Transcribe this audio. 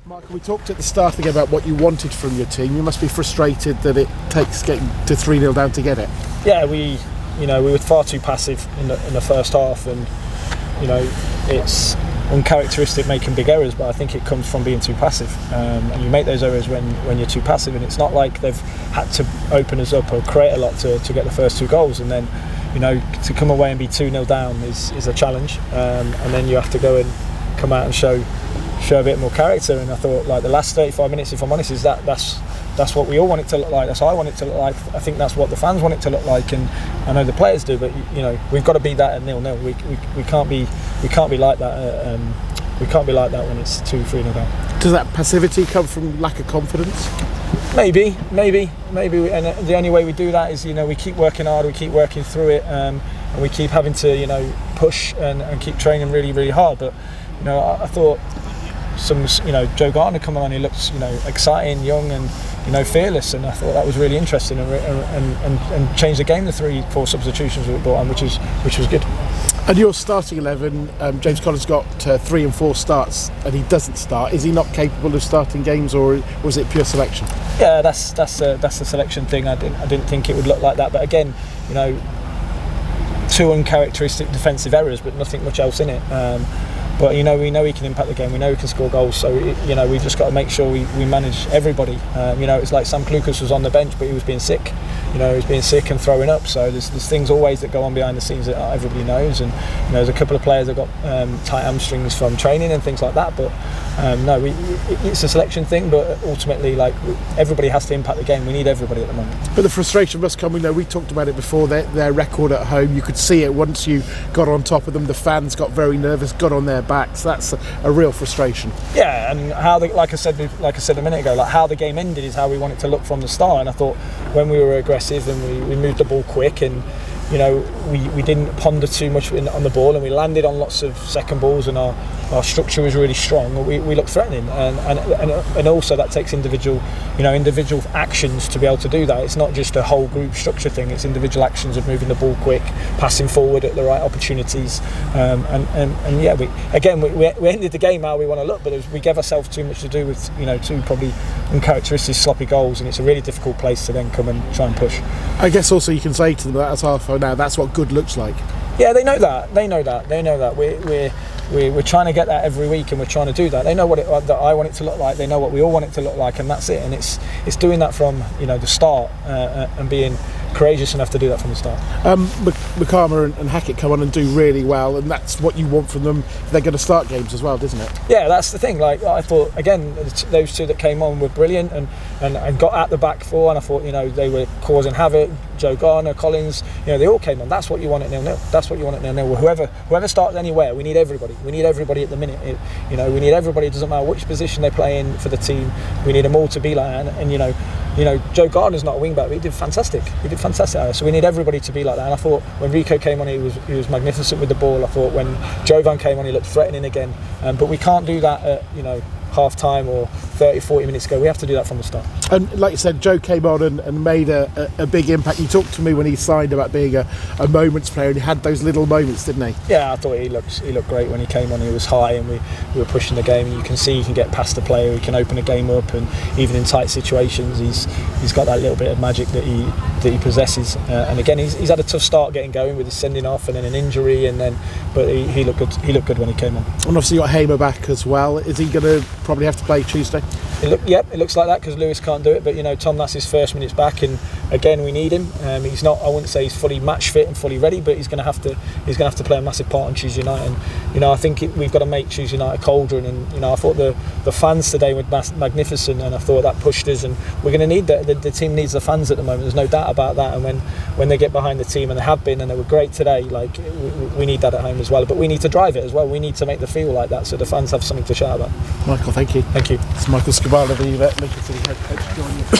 Michael, we talked at the start again about what you wanted from your team. You must be frustrated that it takes getting to 3-0 down to get it. Yeah, we were far too passive in the first half, and it's uncharacteristic making big errors, but I think it comes from being too passive. And you make those errors when you're too passive, and it's not like they've had to open us up or create a lot to get the first 2 goals, and then to come away and be 2-0 down is a challenge, and then you have to go and come out and show a bit more character. And I thought, like, the last 35 minutes, if I'm honest, that's what we all want it to look like. That's how I want it to look like. I think that's what the fans want it to look like, and I know the players do. But we've got to be that at 0-0. We can't be like that. We can't be like that when it's 2-3 down. Does that passivity come from lack of confidence? Maybe. And the only way we do that is we keep working hard, we keep working through it, and we keep having to push and keep training really, really hard. But I thought Joe Gardner coming on, he looks exciting, young, and fearless, and I thought that was really interesting, and changed the game. The 3-4 substitutions we brought on, which was good. And your starting 11, James Collins got 3 and 4 starts, and he doesn't start. Is he not capable of starting games, or was it pure selection? Yeah, that's a selection thing. I didn't think it would look like that, but again, 2 uncharacteristic defensive errors, but nothing much else in it. But we know he can impact the game. We know he can score goals. So we've just got to make sure we manage everybody. It's like Sam Klukas was on the bench, but he was being sick. He was being sick and throwing up. So there's things always that go on behind the scenes that everybody knows. And there's a couple of players that got tight hamstrings from training and things like that. But it's a selection thing. But ultimately, everybody has to impact the game. We need everybody at the moment. But the frustration must come. We talked about it before. Their record at home, you could see it once you got on top of them. The fans got very nervous, got on their backs. That's a real frustration. Yeah, and like I said a minute ago, how the game ended is how we want it to look from the start. And I thought when we were aggressive and we moved the ball quick, and we didn't ponder too much on the ball, and we landed on lots of second balls, and our structure was really strong. We looked threatening, and also that takes individual actions to be able to do that. It's not just a whole group structure thing. It's individual actions of moving the ball quick, passing forward at the right opportunities, and yeah, we ended the game how we want to look, but we gave ourselves too much to do with 2 probably uncharacteristic sloppy goals, and it's a really difficult place to then come and try and push. I guess also you can say to them that's half now. That's what good looks like. Yeah, they know that. We're trying to get that every week, and we're trying to do that. They know that I want it to look like. They know what we all want it to look like, and that's it. And it's doing that from the start, and being courageous enough to do that from the start. McCarmer and Hackett come on and do really well, and that's what you want from them. They're going to start games as well, isn't it? Yeah, that's the thing. I thought again, those 2 that came on were brilliant and got at the back 4, and I thought they were causing havoc. Joe Gardner, Collins, they all came on. That's what you want at 0-0. That's what you want at 0-0. Whoever starts anywhere, we need everybody. We need everybody at the minute. We need everybody. It doesn't matter which position they play in for the team. We need them all to be like that. And Joe Gardner's not a wing back, but he did fantastic. So we need everybody to be like that. And I thought when Rico came on, he was magnificent with the ball. I thought when Jovan came on, he looked threatening again. But we can't do that at half time or 30-40 minutes ago. We have to do that from the start. And like you said, Joe came on and made a big impact. He talked to me when he signed about being a moments player, and he had those little moments, didn't he? Yeah, I thought he looked great when he came on. He was high, and we were pushing the game, and you can see he can get past the player, he can open a game up, and even in tight situations he's got that little bit of magic that he possesses, and again he's had a tough start getting going with his sending off and then an injury, but he looked good when he came on. And obviously you got Hamer back as well. Is he going to probably have to play Tuesday? It looks like that, because Lewis can't do it, but Tom, that's his first minutes back, and again we need him. He's not, I wouldn't say he's fully match fit and fully ready, but he's going to have to play a massive part on Tuesday night. And I think we've got to make Tuesday night a cauldron, and I thought the fans today were magnificent, and I thought that pushed us, and we're going to need that. The team needs the fans at the moment, there's no doubt about that, and when they get behind the team, and they have been, and they were great today, we need that at home as well, but we need to drive it as well. We need to make the feel like that, so the fans have something to shout about. Michael, thank you. Thank you. It's Michael Skubala, the Lincoln City head coach, joining us.